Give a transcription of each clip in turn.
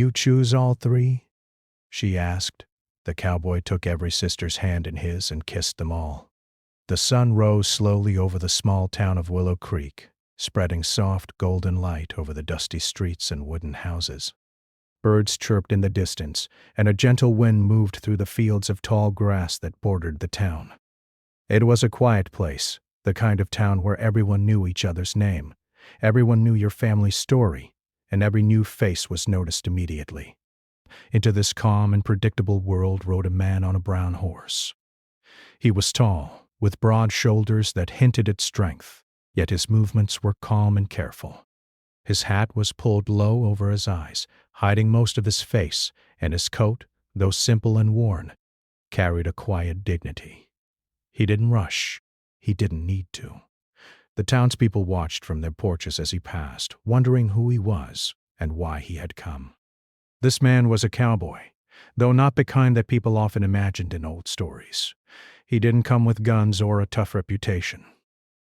you choose all three?" she asked. The cowboy took every sister's hand in his and kissed them all. The sun rose slowly over the small town of Willow Creek, spreading soft golden light over the dusty streets and wooden houses. Birds chirped in the distance, and a gentle wind moved through the fields of tall grass that bordered the town. It was a quiet place, the kind of town where everyone knew each other's name, everyone knew your family's story, and every new face was noticed immediately. Into this calm and predictable world rode a man on a brown horse. He was tall, with broad shoulders that hinted at strength, yet his movements were calm and careful. His hat was pulled low over his eyes, hiding most of his face, and his coat, though simple and worn, carried a quiet dignity. He didn't rush. He didn't need to. The townspeople watched from their porches as he passed, wondering who he was and why he had come. This man was a cowboy, though not the kind that people often imagined in old stories. He didn't come with guns or a tough reputation.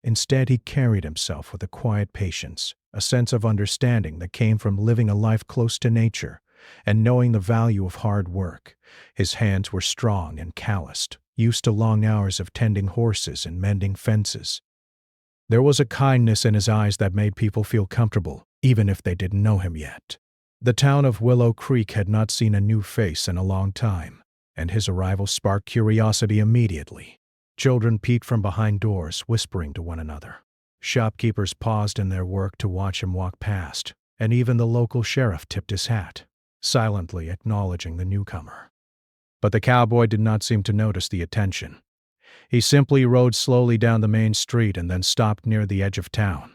Instead, he carried himself with a quiet patience, a sense of understanding that came from living a life close to nature and knowing the value of hard work. His hands were strong and calloused, used to long hours of tending horses and mending fences. There was a kindness in his eyes that made people feel comfortable, even if they didn't know him yet. The town of Willow Creek had not seen a new face in a long time, and his arrival sparked curiosity immediately. Children peeked from behind doors, whispering to one another. Shopkeepers paused in their work to watch him walk past, and even the local sheriff tipped his hat, silently acknowledging the newcomer. But the cowboy did not seem to notice the attention. He simply rode slowly down the main street and then stopped near the edge of town,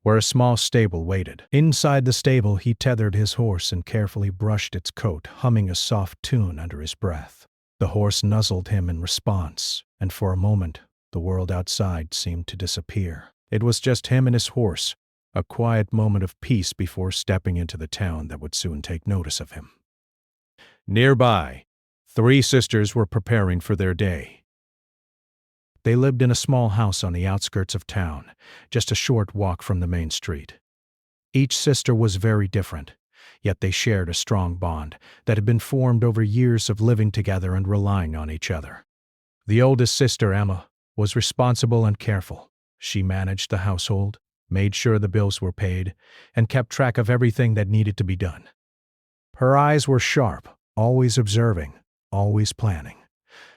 where a small stable waited. Inside the stable, he tethered his horse and carefully brushed its coat, humming a soft tune under his breath. The horse nuzzled him in response, and for a moment, the world outside seemed to disappear. It was just him and his horse, a quiet moment of peace before stepping into the town that would soon take notice of him. Nearby, 3 sisters were preparing for their day. They lived in a small house on the outskirts of town, just a short walk from the main street. Each sister was very different, yet they shared a strong bond that had been formed over years of living together and relying on each other. The oldest sister, Emma, was responsible and careful. She managed the household, made sure the bills were paid, and kept track of everything that needed to be done. Her eyes were sharp, always observing, always planning.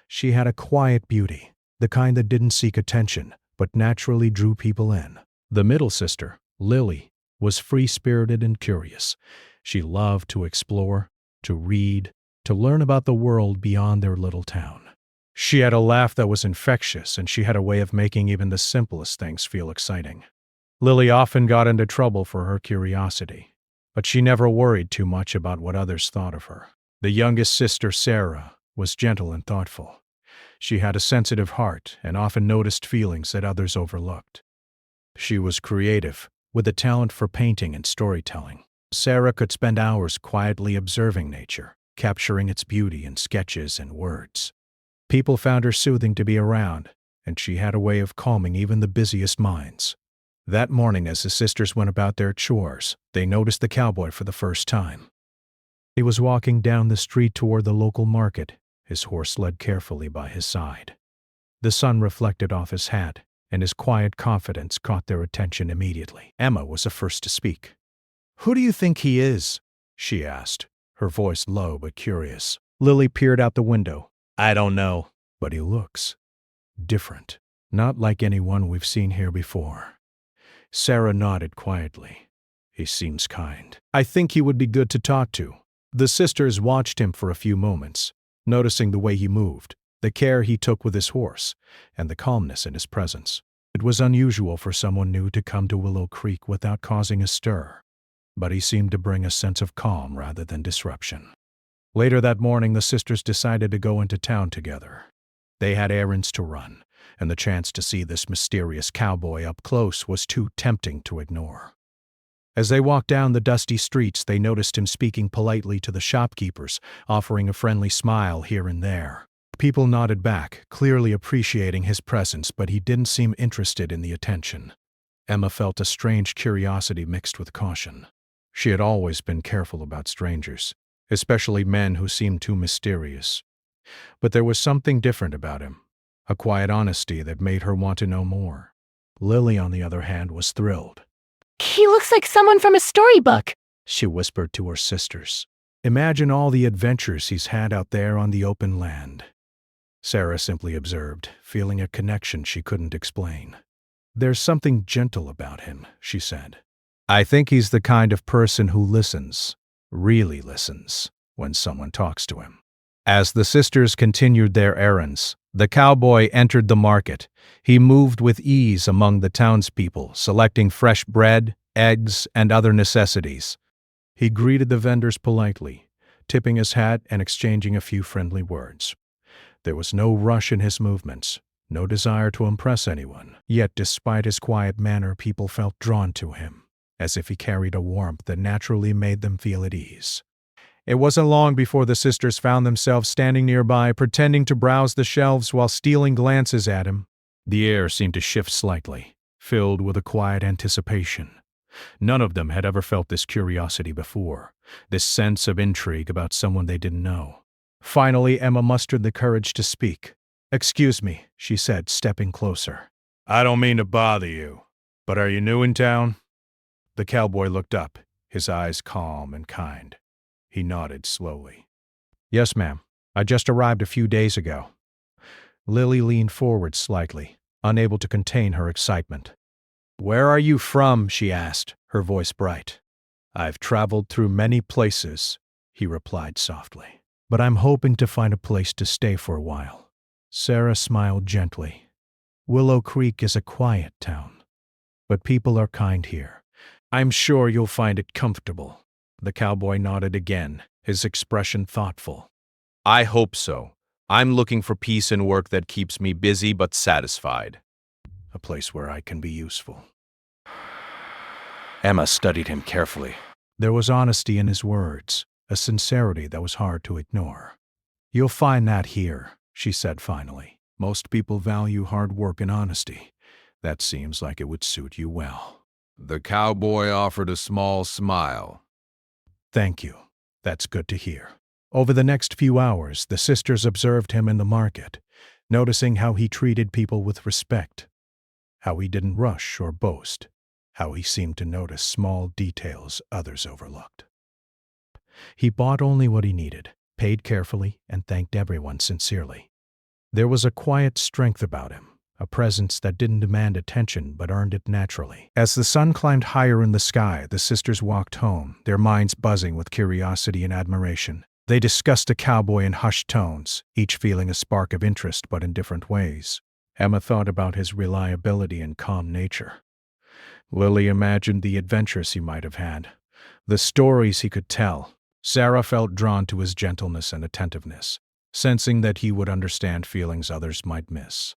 She had a quiet beauty, the kind that didn't seek attention, but naturally drew people in. The middle sister, Lily, was free-spirited and curious. She loved to explore, to read, to learn about the world beyond their little town. She had a laugh that was infectious, and she had a way of making even the simplest things feel exciting. Lily often got into trouble for her curiosity, but she never worried too much about what others thought of her. The youngest sister, Sarah, was gentle and thoughtful. She had a sensitive heart and often noticed feelings that others overlooked. She was creative, with a talent for painting and storytelling. Sarah could spend hours quietly observing nature, capturing its beauty in sketches and words. People found her soothing to be around, and she had a way of calming even the busiest minds. That morning, as the sisters went about their chores, they noticed the cowboy for the first time. He was walking down the street toward the local market, his horse led carefully by his side. The sun reflected off his hat, and his quiet confidence caught their attention immediately. Emma was the first to speak. "Who do you think he is?" she asked, her voice low but curious. Lily peered out the window. "I don't know, but he looks different, not like anyone we've seen here before." Sarah nodded quietly. "He seems kind. I think he would be good to talk to." The sisters watched him for a few moments, noticing the way he moved, the care he took with his horse, and the calmness in his presence. It was unusual for someone new to come to Willow Creek without causing a stir, but he seemed to bring a sense of calm rather than disruption. Later that morning, the sisters decided to go into town together. They had errands to run, and the chance to see this mysterious cowboy up close was too tempting to ignore. As they walked down the dusty streets, they noticed him speaking politely to the shopkeepers, offering a friendly smile here and there. People nodded back, clearly appreciating his presence, but he didn't seem interested in the attention. Emma felt a strange curiosity mixed with caution. She had always been careful about strangers, especially men who seemed too mysterious. But there was something different about him, a quiet honesty that made her want to know more. Lily, on the other hand, was thrilled. He looks like someone from a storybook, She whispered to her sisters. Imagine all the adventures he's had out there on the open land. Sarah simply observed, feeling a connection she couldn't explain. There's something gentle about him, she said. I think he's the kind of person who listens, really listens, when someone talks to him. As the sisters continued their errands, the cowboy entered the market. He moved with ease among the townspeople, selecting fresh bread, eggs, and other necessities. He greeted the vendors politely, tipping his hat and exchanging a few friendly words. There was no rush in his movements, no desire to impress anyone. Yet despite his quiet manner, people felt drawn to him, as if he carried a warmth that naturally made them feel at ease. It wasn't long before the sisters found themselves standing nearby, pretending to browse the shelves while stealing glances at him. The air seemed to shift slightly, filled with a quiet anticipation. None of them had ever felt this curiosity before, this sense of intrigue about someone they didn't know. Finally, Emma mustered the courage to speak. "Excuse me," she said, stepping closer. "I don't mean to bother you, but are you new in town?" The cowboy looked up, his eyes calm and kind. He nodded slowly. "Yes, ma'am. I just arrived a few days ago." Lily leaned forward slightly, unable to contain her excitement. "Where are you from?" she asked, her voice bright. "I've traveled through many places," he replied softly, "but I'm hoping to find a place to stay for a while." Sarah smiled gently. "Willow Creek is a quiet town, but people are kind here. I'm sure you'll find it comfortable." The cowboy nodded again, his expression thoughtful. I hope so. I'm looking for peace and work that keeps me busy but satisfied. "A place where I can be useful." Emma studied him carefully. There was honesty in his words, a sincerity that was hard to ignore. "You'll find that here," she said finally. "Most people value hard work and honesty. That seems like it would suit you well." The cowboy offered a small smile. "Thank you. That's good to hear." Over the next few hours, the sisters observed him in the market, noticing how he treated people with respect, how he didn't rush or boast, how he seemed to notice small details others overlooked. He bought only what he needed, paid carefully, and thanked everyone sincerely. There was a quiet strength about him, a presence that didn't demand attention but earned it naturally. As the sun climbed higher in the sky, the sisters walked home, their minds buzzing with curiosity and admiration. They discussed the cowboy in hushed tones, each feeling a spark of interest but in different ways. Emma thought about his reliability and calm nature. Lily imagined the adventures he might have had, the stories he could tell. Sarah felt drawn to his gentleness and attentiveness, sensing that he would understand feelings others might miss.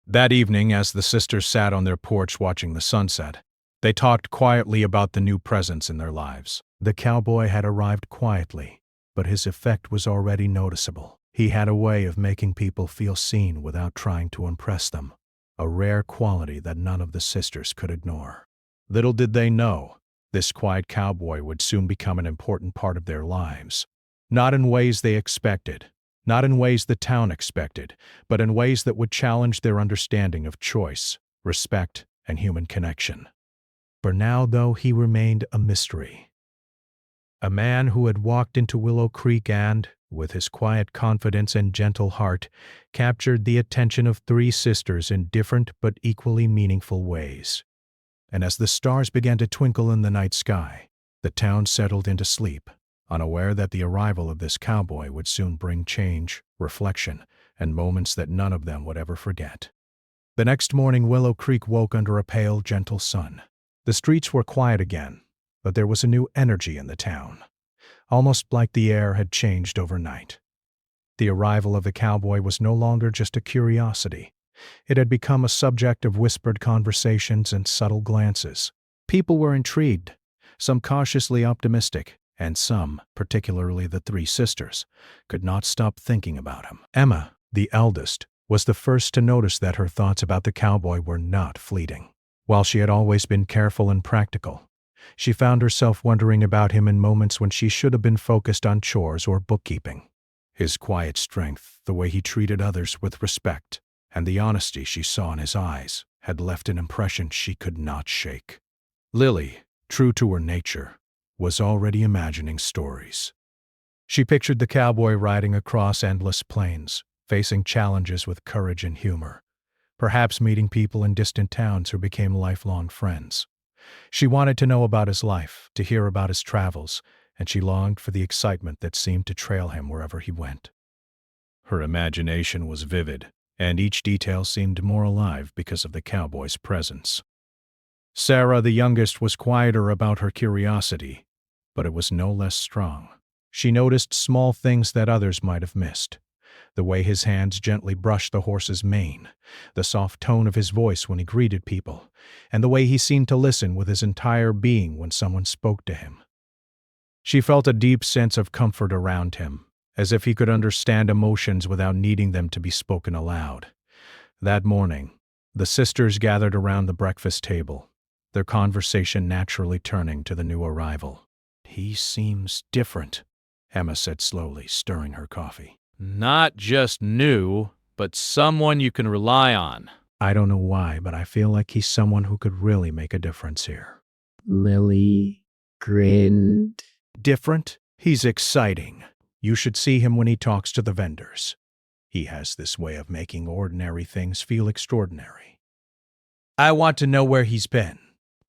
That evening, as the sisters sat on their porch watching the sunset, they talked quietly about the new presence in their lives. The cowboy had arrived quietly, but his effect was already noticeable. He had a way of making people feel seen without trying to impress them, a rare quality that none of the sisters could ignore. Little did they know, this quiet cowboy would soon become an important part of their lives. Not in ways they expected, not in ways the town expected, but in ways that would challenge their understanding of choice, respect, and human connection. For now, though, he remained a mystery. A man who had walked into Willow Creek and, with his quiet confidence and gentle heart, captured the attention of three sisters in different but equally meaningful ways. And as the stars began to twinkle in the night sky, the town settled into sleep, unaware that the arrival of this cowboy would soon bring change, reflection, and moments that none of them would ever forget. The next morning, Willow Creek woke under a pale, gentle sun. The streets were quiet again, but there was a new energy in the town, almost like the air had changed overnight. The arrival of the cowboy was no longer just a curiosity. It had become a subject of whispered conversations and subtle glances. People were intrigued, some cautiously optimistic, and some, particularly the three sisters, could not stop thinking about him. Emma, the eldest, was the first to notice that her thoughts about the cowboy were not fleeting. While she had always been careful and practical, She found herself wondering about him in moments when she should have been focused on chores or bookkeeping. His quiet strength, the way he treated others with respect, and the honesty she saw in his eyes had left an impression she could not shake. Lily, true to her nature, was already imagining stories. She pictured the cowboy riding across endless plains, facing challenges with courage and humor, perhaps meeting people in distant towns who became lifelong friends. She wanted to know about his life, to hear about his travels, and she longed for the excitement that seemed to trail him wherever he went. Her imagination was vivid, and each detail seemed more alive because of the cowboy's presence. Sarah, the youngest, was quieter about her curiosity, but it was no less strong. She noticed small things that others might have missed. The way his hands gently brushed the horse's mane, the soft tone of his voice when he greeted people, and the way he seemed to listen with his entire being when someone spoke to him. She felt a deep sense of comfort around him, as if he could understand emotions without needing them to be spoken aloud. That morning, the sisters gathered around the breakfast table, their conversation naturally turning to the new arrival. "He seems different," Emma said slowly, stirring her coffee. Not just new, but someone you can rely on. "I don't know why, but I feel like he's someone who could really make a difference here." Lily grinned. "Different? He's exciting. You should see him when he talks to the vendors. He has this way of making ordinary things feel extraordinary. I want to know where he's been,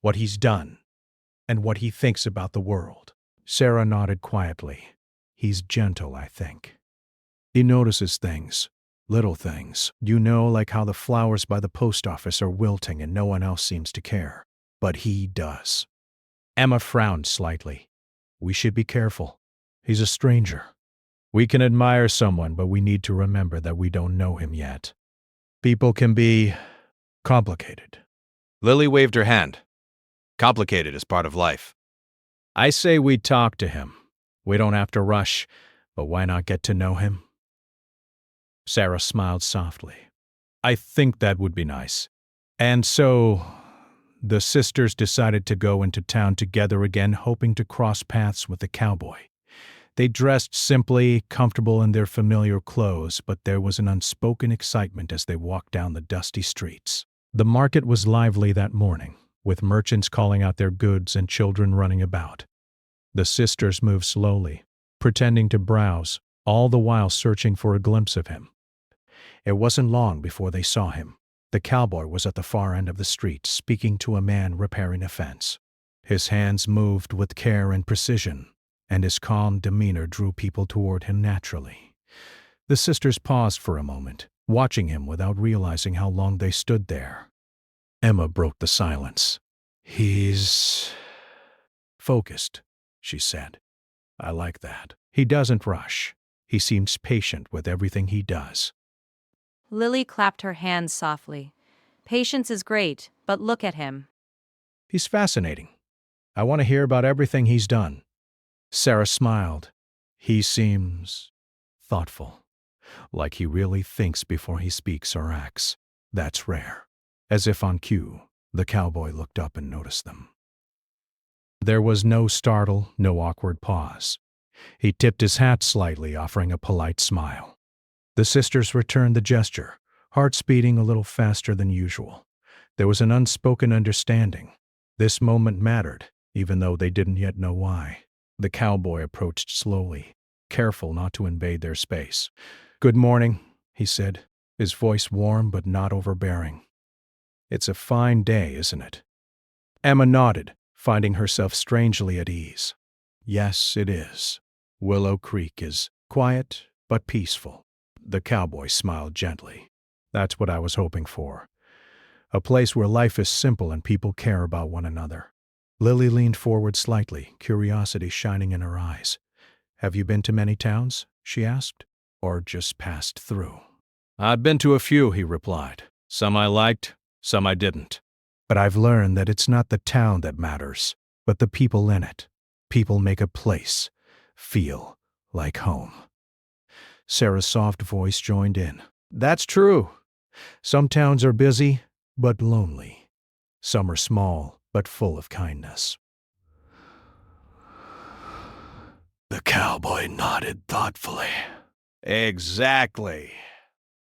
what he's done, and what he thinks about the world." Sarah nodded quietly. "He's gentle, I think. He notices things, little things, like how the flowers by the post office are wilting and no one else seems to care. But he does." Emma frowned slightly. "We should be careful. He's a stranger. We can admire someone, but we need to remember that we don't know him yet. People can be complicated." Lily waved her hand. Complicated is part of life. "I say we talk to him. We don't have to rush, but why not get to know him?" Sarah smiled softly. "I think that would be nice." And so the sisters decided to go into town together again, hoping to cross paths with the cowboy. They dressed simply, comfortable in their familiar clothes, but there was an unspoken excitement as they walked down the dusty streets. The market was lively that morning, with merchants calling out their goods and children running about. The sisters moved slowly, pretending to browse, all the while searching for a glimpse of him. It wasn't long before they saw him. The cowboy was at the far end of the street, speaking to a man repairing a fence. His hands moved with care and precision, and his calm demeanor drew people toward him naturally. The sisters paused for a moment, watching him without realizing how long they stood there. Emma broke the silence. "He's focused," she said. "I like that. He doesn't rush. He seems patient with everything he does." Lily clapped her hands softly. Patience is great, but look at him. "He's fascinating. I want to hear about everything he's done." Sarah smiled. "He seems thoughtful, like he really thinks before he speaks or acts. That's rare." As if on cue, the cowboy looked up and noticed them. There was no startle, no awkward pause. He tipped his hat slightly, offering a polite smile. The sisters returned the gesture, hearts beating a little faster than usual. There was an unspoken understanding. This moment mattered, even though they didn't yet know why. The cowboy approached slowly, careful not to invade their space. "Good morning," he said, his voice warm but not overbearing. "It's a fine day, isn't it?" Emma nodded, finding herself strangely at ease. "Yes, it is. Willow Creek is quiet but peaceful." The cowboy smiled gently. "That's what I was hoping for. A place where life is simple and people care about one another." Lily leaned forward slightly, curiosity shining in her eyes. "Have you been to many towns?" she asked. "Or just passed through?" I've been to a few, he replied. Some I liked, some I didn't. "But I've learned that it's not the town that matters, but the people in it. People make a place feel like home." Sarah's soft voice joined in. "That's true. Some towns are busy, but lonely. Some are small, but full of kindness." The cowboy nodded thoughtfully. Exactly.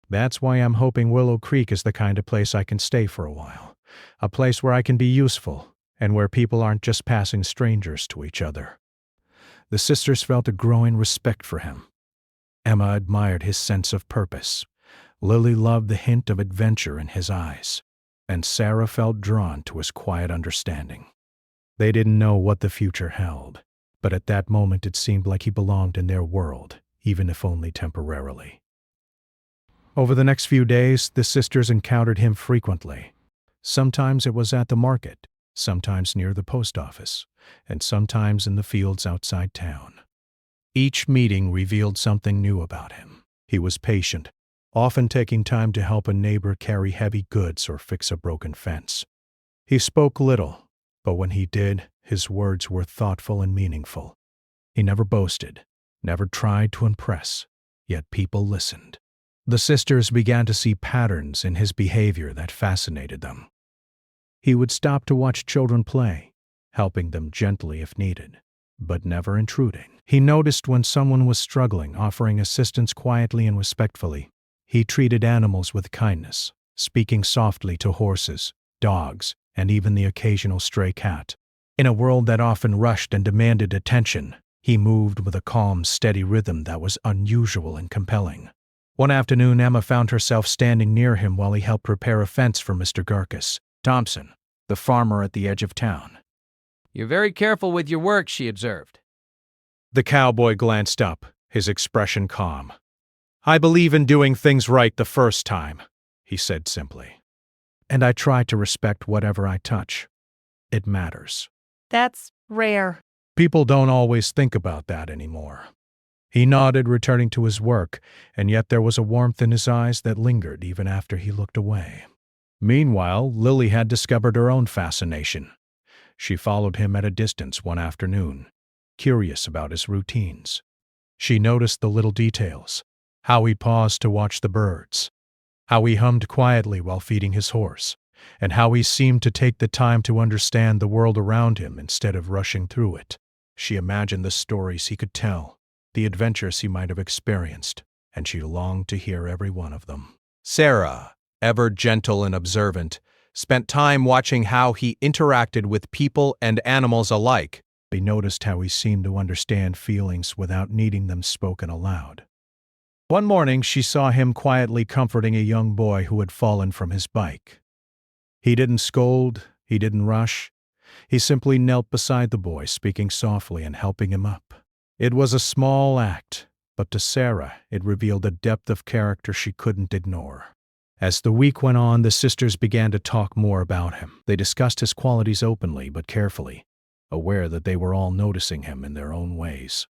That's why I'm hoping Willow Creek is the kind of place I can stay for a while. A place where I can be useful, and where people aren't just passing strangers to each other. The sisters felt a growing respect for him. Emma admired his sense of purpose. Lily loved the hint of adventure in his eyes, and Sarah felt drawn to his quiet understanding. They didn't know what the future held, but at that moment it seemed like he belonged in their world, even if only temporarily. Over the next few days, the sisters encountered him frequently. Sometimes it was at the market, sometimes near the post office, and sometimes in the fields outside town. Each meeting revealed something new about him. He was patient, often taking time to help a neighbor carry heavy goods or fix a broken fence. He spoke little, but when he did, his words were thoughtful and meaningful. He never boasted, never tried to impress, yet people listened. The sisters began to see patterns in his behavior that fascinated them. He would stop to watch children play, helping them gently if needed, but never intruding. He noticed when someone was struggling, offering assistance quietly and respectfully. He treated animals with kindness, speaking softly to horses, dogs, and even the occasional stray cat. In a world that often rushed and demanded attention, he moved with a calm, steady rhythm that was unusual and compelling. One afternoon, Emma found herself standing near him while he helped prepare a fence for Mr. Garkis Thompson, the farmer at the edge of town. "You're very careful with your work," she observed. The cowboy glanced up, his expression calm. "I believe in doing things right the first time," he said simply. "And I try to respect whatever I touch. It matters." That's rare. People don't always think about that anymore. He nodded, returning to his work, and yet there was a warmth in his eyes that lingered even after he looked away. Meanwhile, Lily had discovered her own fascination. She followed him at a distance one afternoon, curious about his routines. She noticed the little details, how he paused to watch the birds, how he hummed quietly while feeding his horse, and how he seemed to take the time to understand the world around him instead of rushing through it. She imagined the stories he could tell, the adventures he might have experienced, and she longed to hear every one of them. Sarah, ever gentle and observant, spent time watching how he interacted with people and animals alike. They noticed how he seemed to understand feelings without needing them spoken aloud. One morning, she saw him quietly comforting a young boy who had fallen from his bike. He didn't scold, he didn't rush. He simply knelt beside the boy, speaking softly and helping him up. It was a small act, but to Sarah, it revealed a depth of character she couldn't ignore. As the week went on, the sisters began to talk more about him. They discussed his qualities openly but carefully, aware that they were all noticing him in their own ways.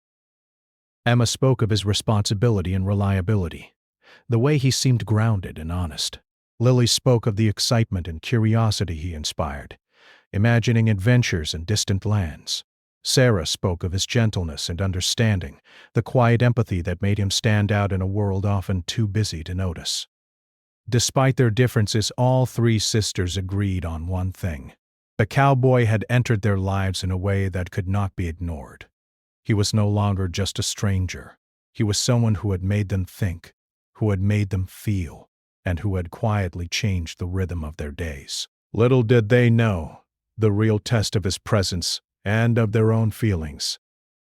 Emma spoke of his responsibility and reliability, the way he seemed grounded and honest. Lily spoke of the excitement and curiosity he inspired, imagining adventures in distant lands. Sarah spoke of his gentleness and understanding, the quiet empathy that made him stand out in a world often too busy to notice. Despite their differences, all three sisters agreed on one thing. The cowboy had entered their lives in a way that could not be ignored. He was no longer just a stranger. He was someone who had made them think, who had made them feel, and who had quietly changed the rhythm of their days. Little did they know, the real test of his presence and of their own feelings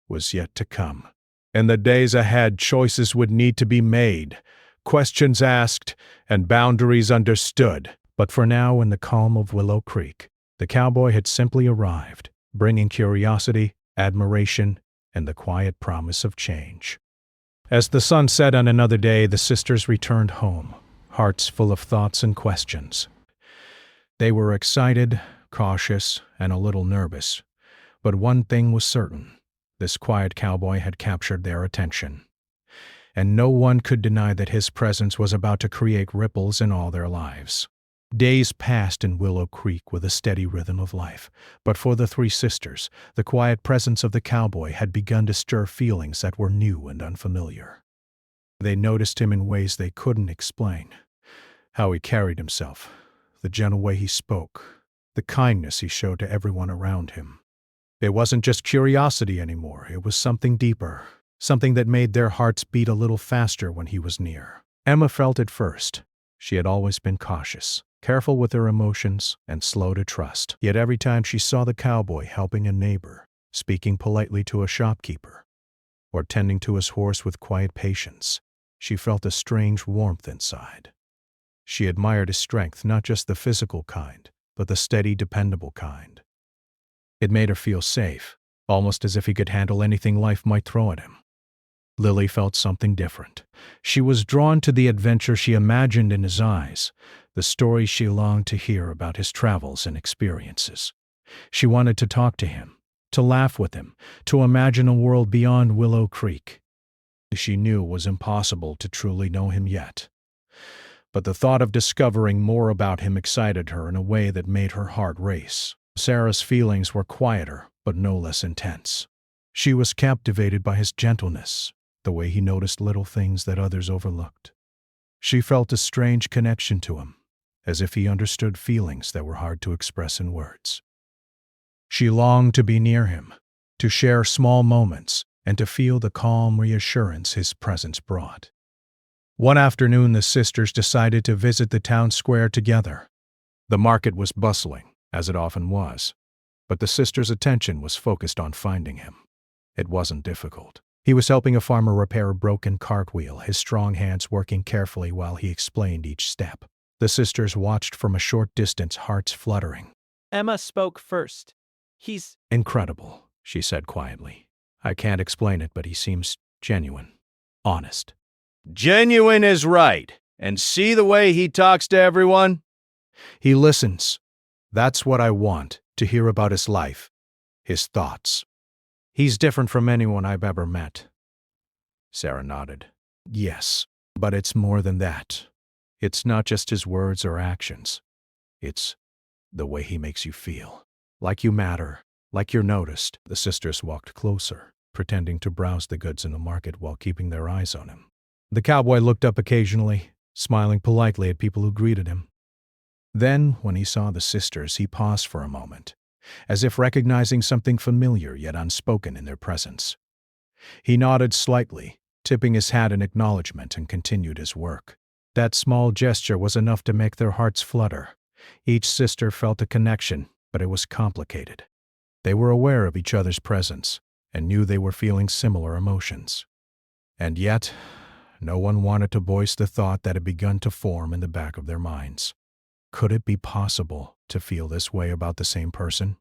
was yet to come. In the days ahead, choices would need to be made, questions asked, and boundaries understood. But for now, in the calm of Willow Creek, the cowboy had simply arrived, bringing curiosity, admiration, and the quiet promise of change. As the sun set on another day, the sisters returned home, hearts full of thoughts and questions. They were excited, cautious, and a little nervous. But one thing was certain: this quiet cowboy had captured their attention. And no one could deny that his presence was about to create ripples in all their lives. Days passed in Willow Creek with a steady rhythm of life, but for the three sisters, the quiet presence of the cowboy had begun to stir feelings that were new and unfamiliar. They noticed him in ways they couldn't explain. How he carried himself, the gentle way he spoke, the kindness he showed to everyone around him. It wasn't just curiosity anymore, it was something deeper, something that made their hearts beat a little faster when he was near. Emma felt it first. She had always been cautious, careful with her emotions, and slow to trust. Yet every time she saw the cowboy helping a neighbor, speaking politely to a shopkeeper, or tending to his horse with quiet patience, she felt a strange warmth inside. She admired his strength, not just the physical kind, but the steady, dependable kind. It made her feel safe, almost as if he could handle anything life might throw at him. Lily felt something different. She was drawn to the adventure she imagined in his eyes, the stories she longed to hear about his travels and experiences. She wanted to talk to him, to laugh with him, to imagine a world beyond Willow Creek. She knew it was impossible to truly know him yet. But the thought of discovering more about him excited her in a way that made her heart race. Sarah's feelings were quieter, but no less intense. She was captivated by his gentleness, the way he noticed little things that others overlooked. She felt a strange connection to him, as if he understood feelings that were hard to express in words. She longed to be near him, to share small moments, and to feel the calm reassurance his presence brought. One afternoon, the sisters decided to visit the town square together. The market was bustling, as it often was, but the sisters' attention was focused on finding him. It wasn't difficult. He was helping a farmer repair a broken cartwheel, his strong hands working carefully while he explained each step. The sisters watched from a short distance, hearts fluttering. Emma spoke first. He's "Incredible," she said quietly. "I can't explain it, but he seems genuine, honest." Genuine is right. And see the way he talks to everyone? He listens. That's what I want, to hear about his life, his thoughts. He's different from anyone I've ever met. Sarah nodded. Yes, but it's more than that. It's not just his words or actions. It's the way he makes you feel. Like you matter, like you're noticed. The sisters walked closer, pretending to browse the goods in the market while keeping their eyes on him. The cowboy looked up occasionally, smiling politely at people who greeted him. Then, when he saw the sisters, he paused for a moment, as if recognizing something familiar yet unspoken in their presence. He nodded slightly, tipping his hat in acknowledgement, and continued his work. That small gesture was enough to make their hearts flutter. Each sister felt a connection, but it was complicated. They were aware of each other's presence, and knew they were feeling similar emotions. And yet, no one wanted to voice the thought that had begun to form in the back of their minds. Could it be possible to feel this way about the same person?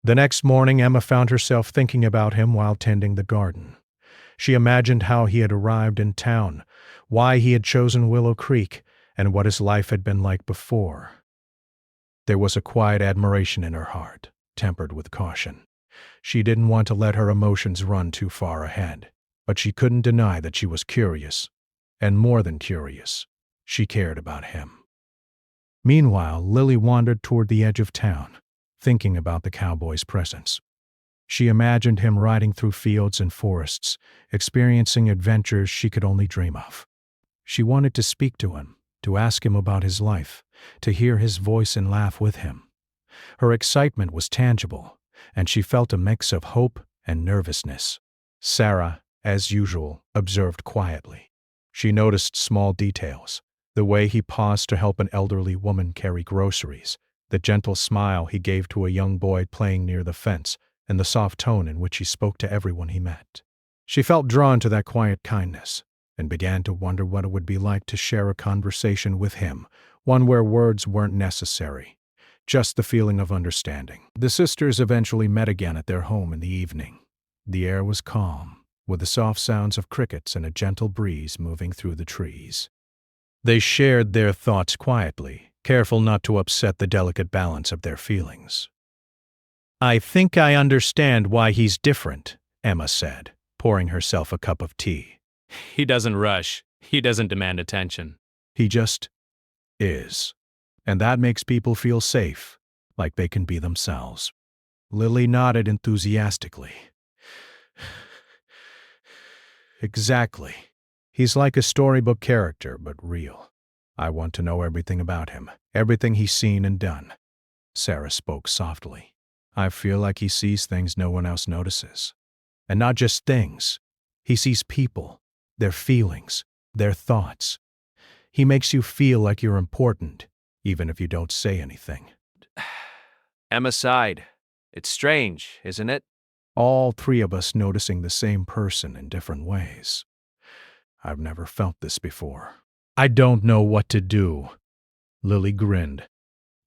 The next morning, Emma found herself thinking about him while tending the garden. She imagined how he had arrived in town, why he had chosen Willow Creek, and what his life had been like before. There was a quiet admiration in her heart, tempered with caution. She didn't want to let her emotions run too far ahead, but she couldn't deny that she was curious, and more than curious, she cared about him. Meanwhile, Lily wandered toward the edge of town, thinking about the cowboy's presence. She imagined him riding through fields and forests, experiencing adventures she could only dream of. She wanted to speak to him, to ask him about his life, to hear his voice and laugh with him. Her excitement was tangible, and she felt a mix of hope and nervousness. Sarah, as usual, observed quietly. She noticed small details, the way he paused to help an elderly woman carry groceries, the gentle smile he gave to a young boy playing near the fence, and the soft tone in which he spoke to everyone he met. She felt drawn to that quiet kindness, and began to wonder what it would be like to share a conversation with him, one where words weren't necessary, just the feeling of understanding. The sisters eventually met again at their home in the evening. The air was calm, with the soft sounds of crickets and a gentle breeze moving through the trees. They shared their thoughts quietly, careful not to upset the delicate balance of their feelings. "I think I understand why he's different," Emma said, pouring herself a cup of tea. He doesn't rush. He doesn't demand attention. He just is. And that makes people feel safe, like they can be themselves. Lily nodded enthusiastically. Exactly. He's like a storybook character, but real. I want to know everything about him, everything he's seen and done. Sarah spoke softly. I feel like he sees things no one else notices. And not just things. He sees people, their feelings, their thoughts. He makes you feel like you're important, even if you don't say anything. Emma sighed. It's strange, isn't it? All three of us noticing the same person in different ways. I've never felt this before. I don't know what to do. Lily grinned.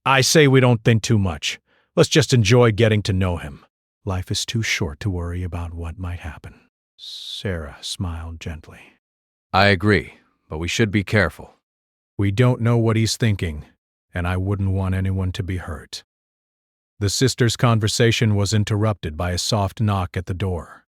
I say we don't think too much. Let's just enjoy getting to know him. Life is too short to worry about what might happen. Sarah smiled gently. I agree, but we should be careful. We don't know what he's thinking, and I wouldn't want anyone to be hurt. The sisters' conversation was interrupted by a soft knock at the door.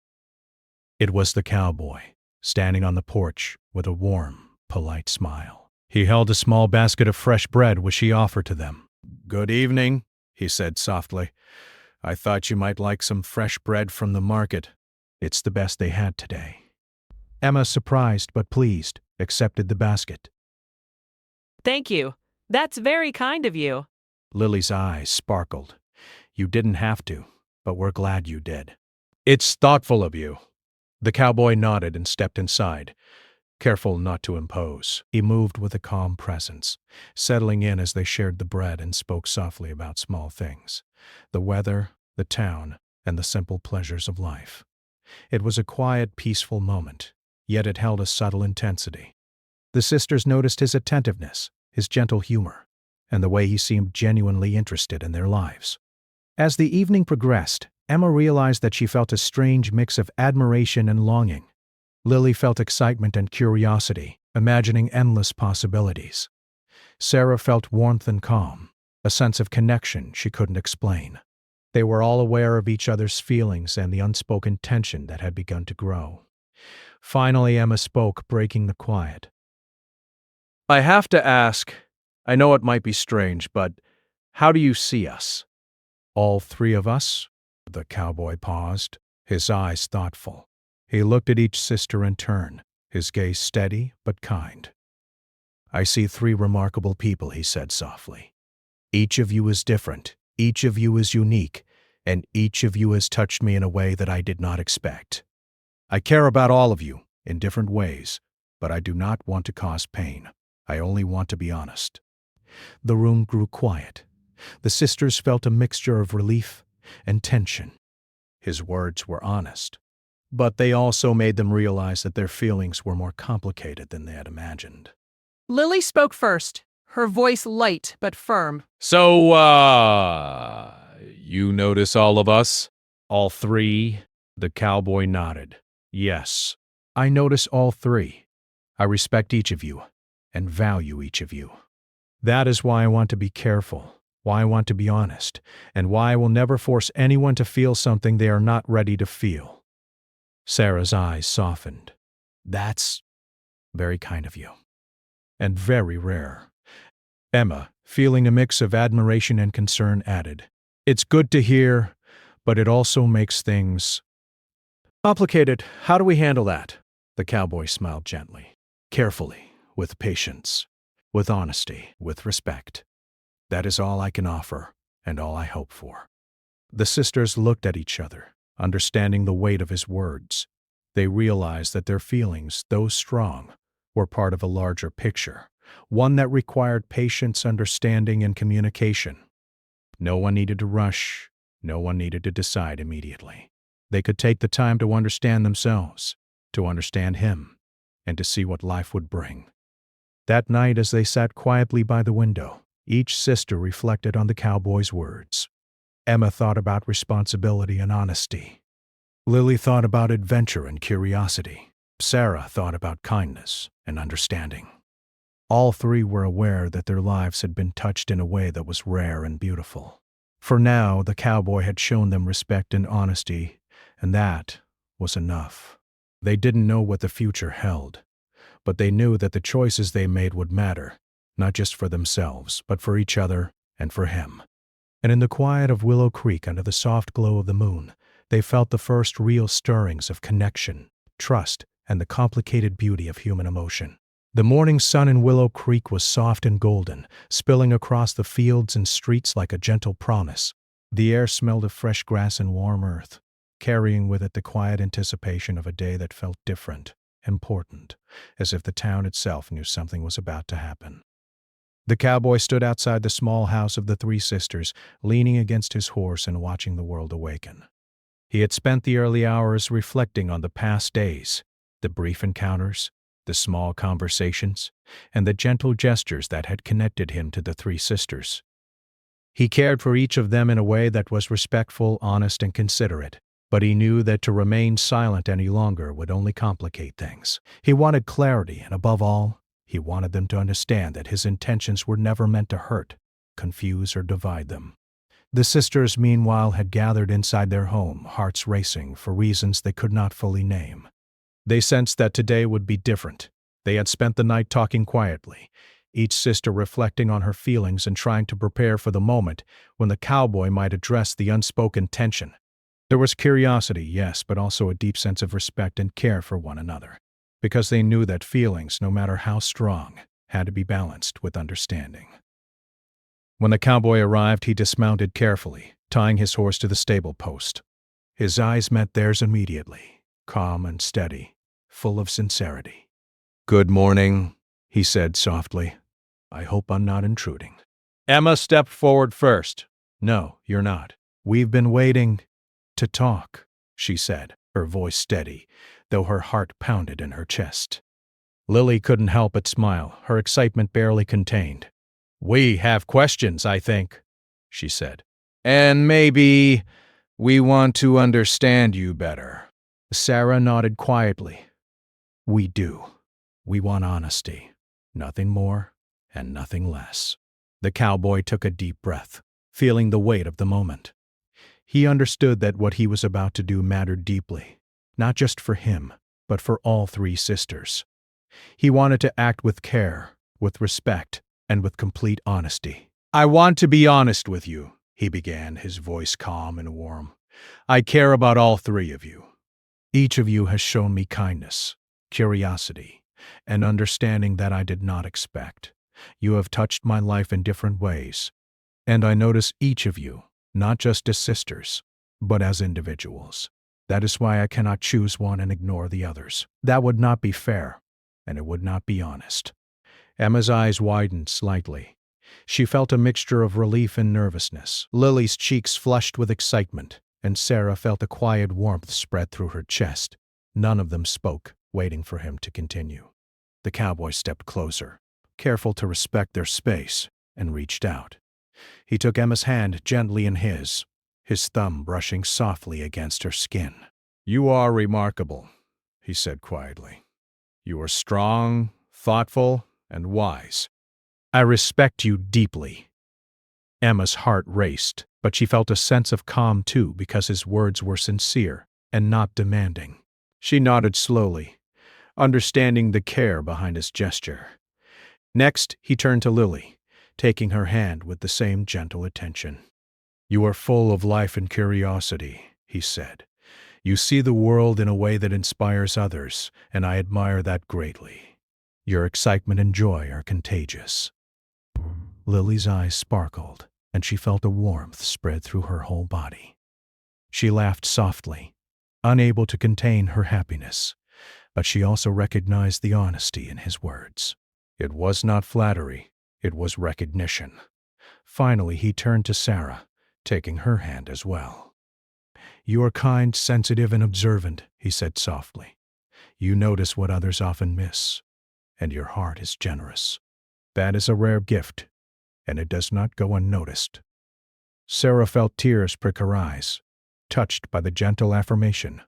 It was the cowboy, standing on the porch with a warm, polite smile. He held a small basket of fresh bread which he offered to them. Good evening, he said softly. I thought you might like some fresh bread from the market. It's the best they had today. Emma, surprised but pleased, accepted the basket. Thank you. That's very kind of you. Lily's eyes sparkled. You didn't have to, but we're glad you did. It's thoughtful of you. The cowboy nodded and stepped inside, careful not to impose. He moved with a calm presence, settling in as they shared the bread and spoke softly about small things, the weather, the town, and the simple pleasures of life. It was a quiet, peaceful moment, yet it held a subtle intensity. The sisters noticed his attentiveness, his gentle humor, and the way he seemed genuinely interested in their lives. As the evening progressed, Emma realized that she felt a strange mix of admiration and longing. Lily felt excitement and curiosity, imagining endless possibilities. Sarah felt warmth and calm, a sense of connection she couldn't explain. They were all aware of each other's feelings and the unspoken tension that had begun to grow. Finally, Emma spoke, breaking the quiet. I have to ask, I know it might be strange, but how do you see us? All three of us? The cowboy paused, his eyes thoughtful. He looked at each sister in turn, his gaze steady but kind. I see three remarkable people, he said softly. Each of you is different, each of you is unique, and each of you has touched me in a way that I did not expect. I care about all of you in different ways, but I do not want to cause pain. I only want to be honest. The room grew quiet. The sisters felt a mixture of relief and tension. His words were honest, but they also made them realize that their feelings were more complicated than they had imagined. Lily spoke first, her voice light but firm. So, you notice all of us? All three? The cowboy nodded. Yes, I notice all three. I respect each of you and value each of you. That is why I want to be careful, why I want to be honest, and why I will never force anyone to feel something they are not ready to feel. Sarah's eyes softened. That's very kind of you. And very rare. Emma, feeling a mix of admiration and concern, added, It's good to hear, but it also makes things complicated. How do we handle that? The cowboy smiled gently, carefully, with patience, with honesty, with respect. That is all I can offer, and all I hope for. The sisters looked at each other, understanding the weight of his words. They realized that their feelings, though strong, were part of a larger picture, one that required patience, understanding, and communication. No one needed to rush, no one needed to decide immediately. They could take the time to understand themselves, to understand him, and to see what life would bring. That night, as they sat quietly by the window, each sister reflected on the cowboy's words. Emma thought about responsibility and honesty. Lily thought about adventure and curiosity. Sarah thought about kindness and understanding. All three were aware that their lives had been touched in a way that was rare and beautiful. For now, the cowboy had shown them respect and honesty, and that was enough. They didn't know what the future held, but they knew that the choices they made would matter, not just for themselves, but for each other and for him. And in the quiet of Willow Creek, under the soft glow of the moon, they felt the first real stirrings of connection, trust, and the complicated beauty of human emotion. The morning sun in Willow Creek was soft and golden, spilling across the fields and streets like a gentle promise. The air smelled of fresh grass and warm earth, carrying with it the quiet anticipation of a day that felt different, important, as if the town itself knew something was about to happen. The cowboy stood outside the small house of the three sisters, leaning against his horse and watching the world awaken. He had spent the early hours reflecting on the past days, the brief encounters, the small conversations, and the gentle gestures that had connected him to the three sisters. He cared for each of them in a way that was respectful, honest, and considerate, but he knew that to remain silent any longer would only complicate things. He wanted clarity, and above all, he wanted them to understand that his intentions were never meant to hurt, confuse, or divide them. The sisters, meanwhile, had gathered inside their home, hearts racing for reasons they could not fully name. They sensed that today would be different. They had spent the night talking quietly, each sister reflecting on her feelings and trying to prepare for the moment when the cowboy might address the unspoken tension. There was curiosity, yes, but also a deep sense of respect and care for one another, because they knew that feelings, no matter how strong, had to be balanced with understanding. When the cowboy arrived, he dismounted carefully, tying his horse to the stable post. His eyes met theirs immediately, calm and steady, full of sincerity. "Good morning," he said softly. "I hope I'm not intruding." Emma stepped forward first. "No, you're not. We've been waiting to talk," she said, her voice steady, though her heart pounded in her chest. Lily couldn't help but smile, her excitement barely contained. "We have questions, I think," she said. "And maybe we want to understand you better." Sarah nodded quietly. "We do. We want honesty. Nothing more and nothing less." The cowboy took a deep breath, feeling the weight of the moment. He understood that what he was about to do mattered deeply, not just for him, but for all three sisters. He wanted to act with care, with respect, and with complete honesty. "I want to be honest with you," he began, his voice calm and warm. "I care about all three of you. Each of you has shown me kindness, curiosity, and understanding that I did not expect. You have touched my life in different ways, and I notice each of you, not just as sisters, but as individuals. That is why I cannot choose one and ignore the others. That would not be fair, and it would not be honest." Emma's eyes widened slightly. She felt a mixture of relief and nervousness. Lily's cheeks flushed with excitement, and Sarah felt a quiet warmth spread through her chest. None of them spoke, waiting for him to continue. The cowboy stepped closer, careful to respect their space, and reached out. He took Emma's hand gently in his thumb brushing softly against her skin. "You are remarkable," he said quietly. "You are strong, thoughtful, and wise. I respect you deeply." Emma's heart raced, but she felt a sense of calm too because his words were sincere and not demanding. She nodded slowly, understanding the care behind his gesture. Next, he turned to Lily, taking her hand with the same gentle attention. "You are full of life and curiosity," he said. "You see the world in a way that inspires others, and I admire that greatly. Your excitement and joy are contagious." Lily's eyes sparkled, and she felt a warmth spread through her whole body. She laughed softly, unable to contain her happiness, but she also recognized the honesty in his words. It was not flattery, it was recognition. Finally, he turned to Sarah, taking her hand as well. "You are kind, sensitive, and observant," he said softly. "You notice what others often miss, and your heart is generous. That is a rare gift, and it does not go unnoticed." Sarah felt tears prick her eyes, touched by the gentle affirmation.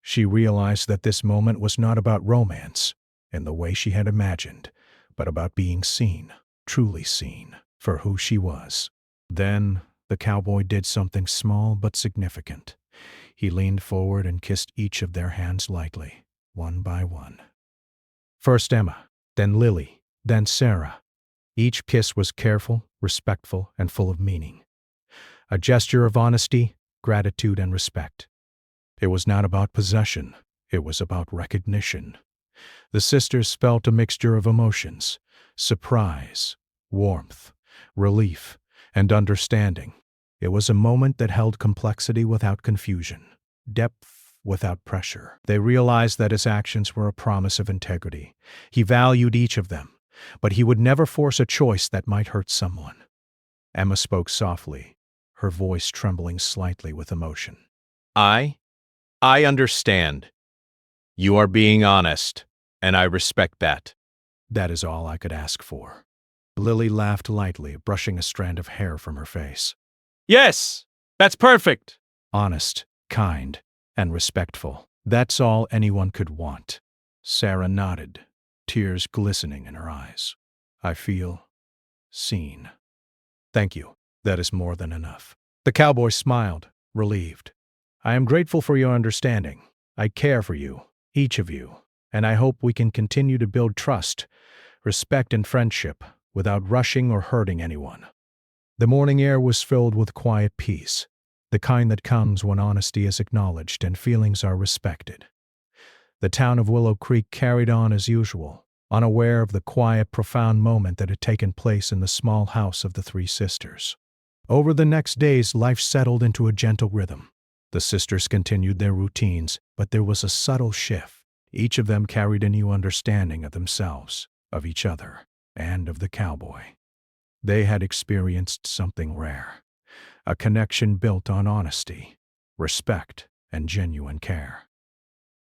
She realized that this moment was not about romance in the way she had imagined, but about being seen, truly seen, for who she was. Then the cowboy did something small but significant. He leaned forward and kissed each of their hands lightly, one by one. First Emma, then Lily, then Sarah. Each kiss was careful, respectful, and full of meaning. A gesture of honesty, gratitude, and respect. It was not about possession, it was about recognition. The sisters felt a mixture of emotions: surprise, warmth, relief, and understanding. It was a moment that held complexity without confusion, depth without pressure. They realized that his actions were a promise of integrity. He valued each of them, but he would never force a choice that might hurt someone. Emma spoke softly, her voice trembling slightly with emotion. I understand. You are being honest, and I respect that. That is all I could ask for. Lily laughed lightly, brushing a strand of hair from her face. Yes, that's perfect. Honest, kind, and respectful. That's all anyone could want. Sarah nodded, tears glistening in her eyes. I feel seen. Thank you. That is more than enough. The cowboy smiled, relieved. I am grateful for your understanding. I care for you, each of you, and I hope we can continue to build trust, respect, and friendship without rushing or hurting anyone. The morning air was filled with quiet peace, the kind that comes when honesty is acknowledged and feelings are respected. The town of Willow Creek carried on as usual, unaware of the quiet, profound moment that had taken place in the small house of the three sisters. Over the next days, life settled into a gentle rhythm. The sisters continued their routines, but there was a subtle shift. Each of them carried a new understanding of themselves, of each other, and of the cowboy. They had experienced something rare, a connection built on honesty, respect, and genuine care.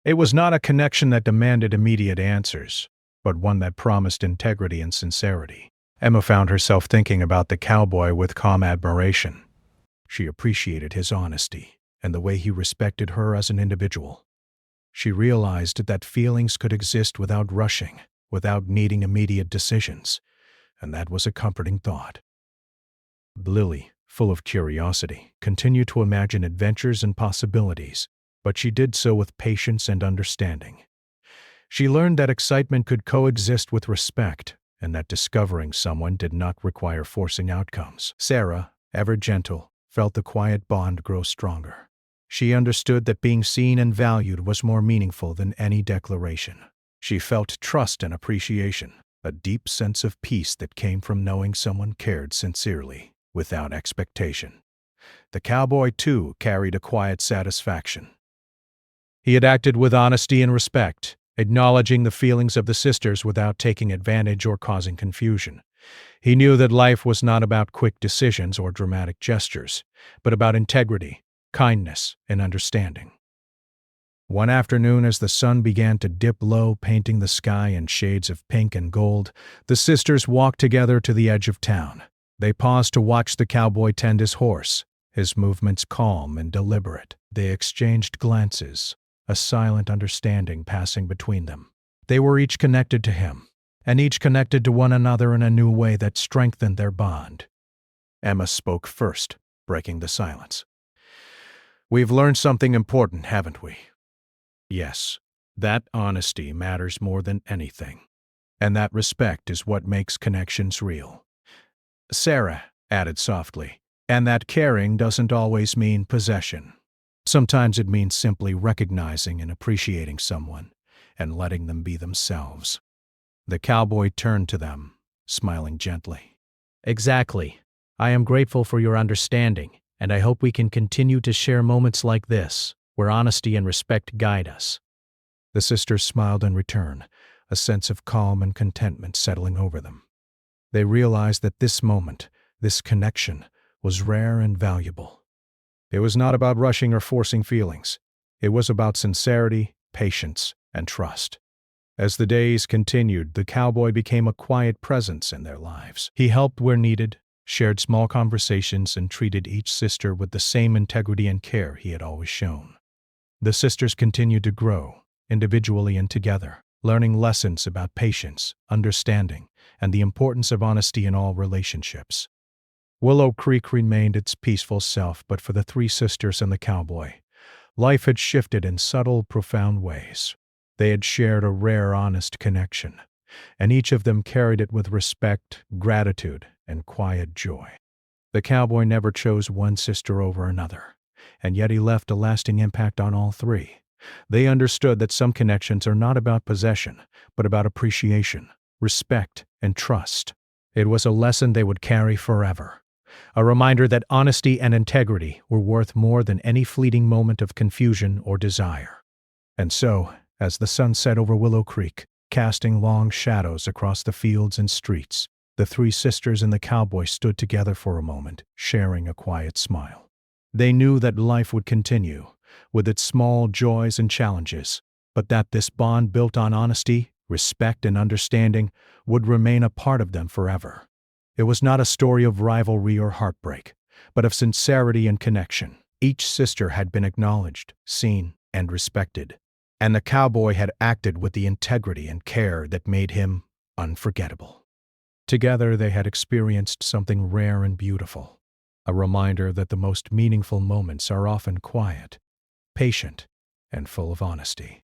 It was not a connection that demanded immediate answers, but one that promised integrity and sincerity. Emma found herself thinking about the cowboy with calm admiration. She appreciated his honesty and the way he respected her as an individual. She realized that feelings could exist without rushing, without needing immediate decisions, and that was a comforting thought. Lily, full of curiosity, continued to imagine adventures and possibilities, but she did so with patience and understanding. She learned that excitement could coexist with respect, and that discovering someone did not require forcing outcomes. Sarah, ever gentle, felt the quiet bond grow stronger. She understood that being seen and valued was more meaningful than any declaration. She felt trust and appreciation, a deep sense of peace that came from knowing someone cared sincerely, without expectation. The cowboy, too, carried a quiet satisfaction. He had acted with honesty and respect, acknowledging the feelings of the sisters without taking advantage or causing confusion. He knew that life was not about quick decisions or dramatic gestures, but about integrity, kindness, and understanding. One afternoon, as the sun began to dip low, painting the sky in shades of pink and gold, the sisters walked together to the edge of town. They paused to watch the cowboy tend his horse, his movements calm and deliberate. They exchanged glances, a silent understanding passing between them. They were each connected to him, and each connected to one another in a new way that strengthened their bond. Emma spoke first, breaking the silence. We've learned something important, haven't we? Yes, that honesty matters more than anything, and that respect is what makes connections real. Sarah added softly, and that caring doesn't always mean possession. Sometimes it means simply recognizing and appreciating someone and letting them be themselves. The cowboy turned to them, smiling gently. Exactly. I am grateful for your understanding, and I hope we can continue to share moments like this, where honesty and respect guide us. The sisters smiled in return, a sense of calm and contentment settling over them. They realized that this moment, this connection, was rare and valuable. It was not about rushing or forcing feelings. It was about sincerity, patience, and trust. As the days continued, the cowboy became a quiet presence in their lives. He helped where needed, shared small conversations, and treated each sister with the same integrity and care he had always shown. The sisters continued to grow, individually and together, learning lessons about patience, understanding, and the importance of honesty in all relationships. Willow Creek remained its peaceful self, but for the three sisters and the cowboy, life had shifted in subtle, profound ways. They had shared a rare, honest connection, and each of them carried it with respect, gratitude, and quiet joy. The cowboy never chose one sister over another, and yet he left a lasting impact on all three. They understood that some connections are not about possession, but about appreciation, respect, and trust. It was a lesson they would carry forever. a reminder that honesty and integrity were worth more than any fleeting moment of confusion or desire. And so, as the sun set over Willow Creek, casting long shadows across the fields and streets, the three sisters and the cowboy stood together for a moment, sharing a quiet smile. They knew that life would continue, with its small joys and challenges, but that this bond built on honesty, respect, and understanding would remain a part of them forever. It was not a story of rivalry or heartbreak, but of sincerity and connection. Each sister had been acknowledged, seen, and respected, and the cowboy had acted with the integrity and care that made him unforgettable. Together they had experienced something rare and beautiful, a reminder that the most meaningful moments are often quiet, patient, and full of honesty.